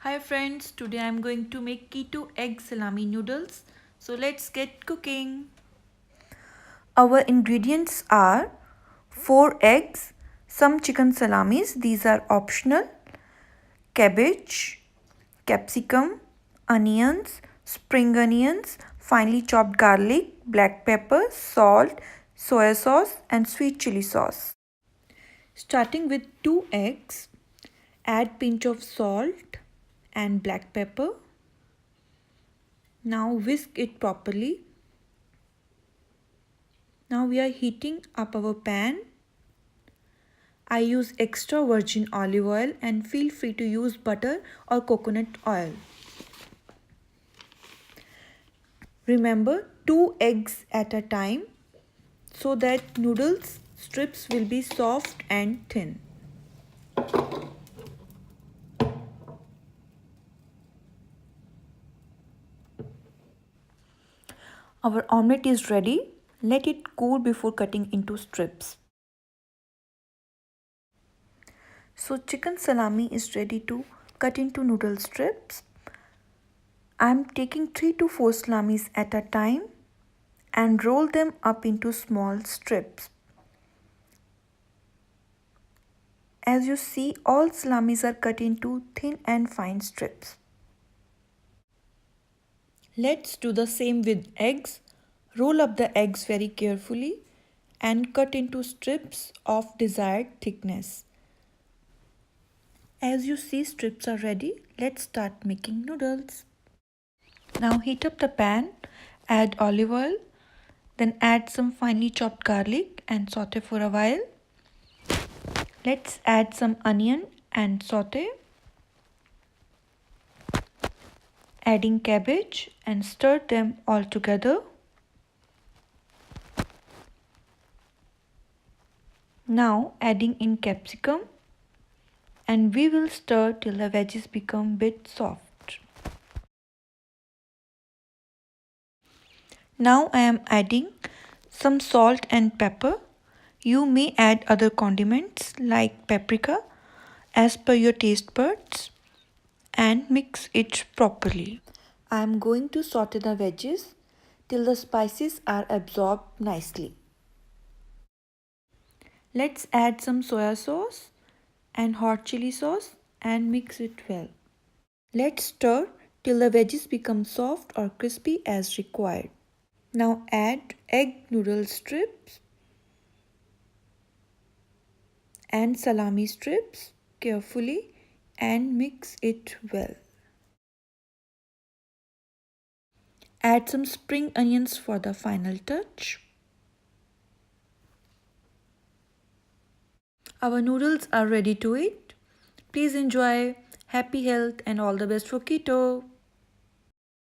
Hi friends, today I am going to make keto egg salami noodles. So let's get cooking. Our ingredients are 4 eggs, some chicken salamis, these are optional, cabbage, capsicum, onions, spring onions, finely chopped garlic, black pepper, salt, soya sauce and sweet chili sauce. Starting with 2 eggs, add pinch of salt and black pepper. Now whisk it properly. Now we are heating up our pan. I use extra virgin olive oil and feel free to use butter or coconut oil. Remember 2 eggs at a time so that noodles strips will be soft and thin. Our omelette is ready. Let it cool before cutting into strips. So chicken salami is ready to cut into noodle strips. I am taking 3 to 4 salamis at a time and roll them up into small strips. As you see, all salamis are cut into thin and fine strips. Let's do the same with eggs. Roll up the eggs very carefully and cut into strips of desired thickness. As you see, strips are ready. Let's start making noodles. Now heat up the pan, add olive oil, then add some finely chopped garlic and saute for a while. Let's add some onion and saute. Adding cabbage and stir them all together. Now adding in capsicum and we will stir till the veggies become bit soft. Now I am adding some salt and pepper. You may add other condiments like paprika as per your taste buds and mix it properly. I am going to saute the veggies till the spices are absorbed nicely. Let's add some soya sauce and hot chili sauce and mix it well. Let's stir till the veggies become soft or crispy as required. Now add egg noodle strips and salami strips carefully and mix it well. Add some spring onions for the final touch. Our noodles are ready to eat. Please enjoy. Happy health and all the best for keto.